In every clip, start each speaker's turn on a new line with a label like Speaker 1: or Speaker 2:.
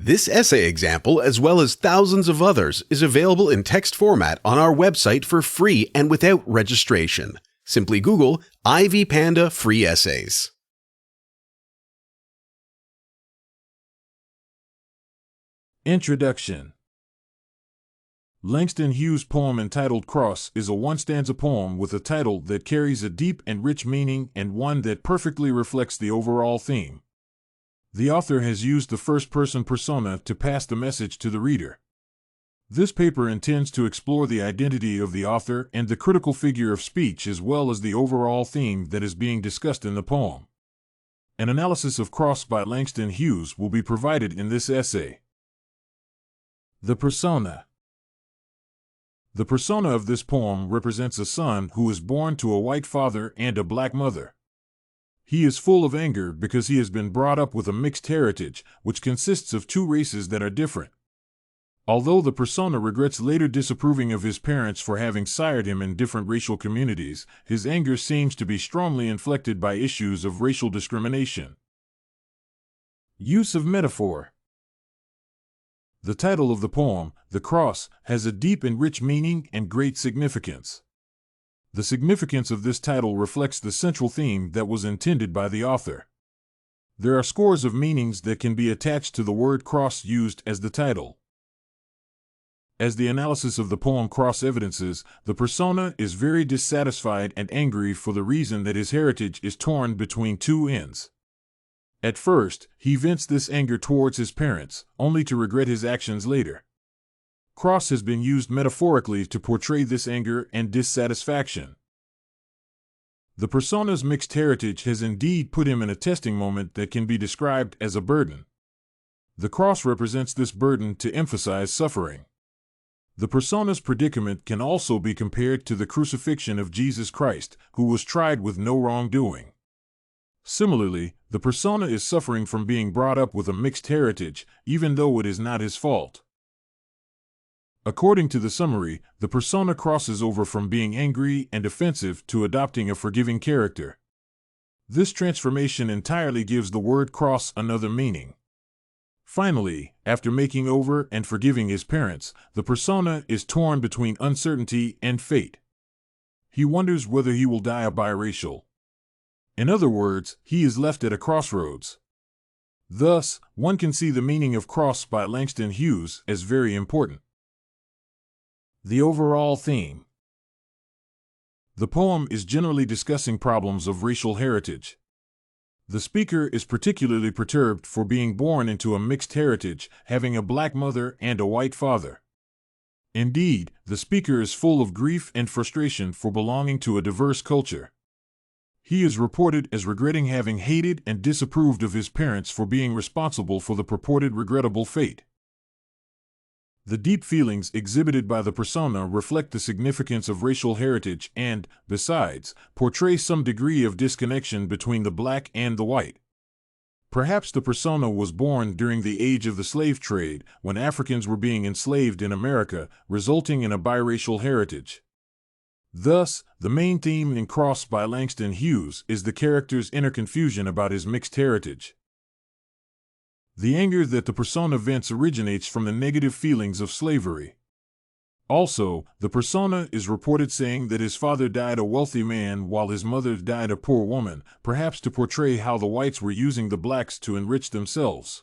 Speaker 1: This essay example, as well as thousands of others, is available in text format on our website for free and without registration. Simply Google Ivy Panda Free Essays.
Speaker 2: Introduction. Langston Hughes' poem entitled Cross is a one-stanza poem with a title that carries a deep and rich meaning and one that perfectly reflects the overall theme. The author has used the first-person persona to pass the message to the reader. This paper intends to explore the identity of the author and the critical figure of speech as well as the overall theme that is being discussed in the poem. An analysis of Cross by Langston Hughes will be provided in this essay. The persona. The persona of this poem represents a son who is born to a white father and a black mother. He is full of anger because he has been brought up with a mixed heritage, which consists of two races that are different. Although the persona regrets later disapproving of his parents for having sired him in different racial communities, his anger seems to be strongly inflected by issues of racial discrimination. Use of metaphor. The title of the poem, The Cross, has a deep and rich meaning and great significance. The significance of this title reflects the central theme that was intended by the author. There are scores of meanings that can be attached to the word cross used as the title. As the analysis of the poem Cross evidences, the persona is very dissatisfied and angry for the reason that his heritage is torn between two ends. At first, he vents this anger towards his parents, only to regret his actions later. Cross has been used metaphorically to portray this anger and dissatisfaction. The persona's mixed heritage has indeed put him in a testing moment that can be described as a burden. The cross represents this burden to emphasize suffering. The persona's predicament can also be compared to the crucifixion of Jesus Christ, who was tried with no wrongdoing. Similarly, the persona is suffering from being brought up with a mixed heritage, even though it is not his fault. According to the summary, the persona crosses over from being angry and offensive to adopting a forgiving character. This transformation entirely gives the word cross another meaning. Finally, after making over and forgiving his parents, the persona is torn between uncertainty and fate. He wonders whether he will die a biracial. In other words, he is left at a crossroads. Thus, one can see the meaning of Cross by Langston Hughes as very important. The overall theme. The poem is generally discussing problems of racial heritage. The speaker is particularly perturbed for being born into a mixed heritage, having a black mother and a white father. Indeed, the speaker is full of grief and frustration for belonging to a diverse culture. He is reported as regretting having hated and disapproved of his parents for being responsible for the purported regrettable fate. The deep feelings exhibited by the persona reflect the significance of racial heritage and, besides, portray some degree of disconnection between the black and the white. Perhaps the persona was born during the age of the slave trade, when Africans were being enslaved in America, resulting in a biracial heritage. Thus, the main theme in Cross by Langston Hughes is the character's inner confusion about his mixed heritage. The anger that the persona vents originates from the negative feelings of slavery. Also, the persona is reported saying that his father died a wealthy man while his mother died a poor woman, perhaps to portray how the whites were using the blacks to enrich themselves.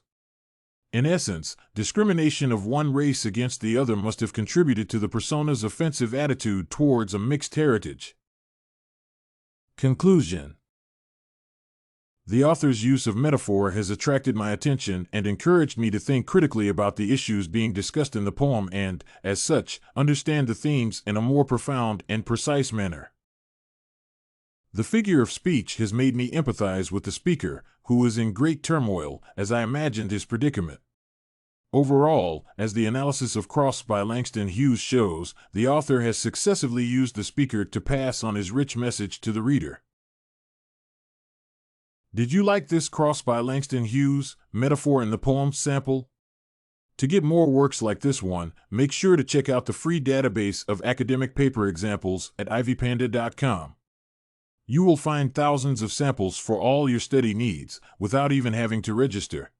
Speaker 2: In essence, discrimination of one race against the other must have contributed to the persona's offensive attitude towards a mixed heritage. Conclusion. The author's use of metaphor has attracted my attention and encouraged me to think critically about the issues being discussed in the poem and, as such, understand the themes in a more profound and precise manner. The figure of speech has made me empathize with the speaker, who is in great turmoil, as I imagined his predicament. Overall, as the analysis of Cross by Langston Hughes shows, the author has successively used the speaker to pass on his rich message to the reader. Did you like this Cross by Langston Hughes metaphor in the poem sample? To get more works like this one, make sure to check out the free database of academic paper examples at ivypanda.com. You will find thousands of samples for all your study needs, without even having to register.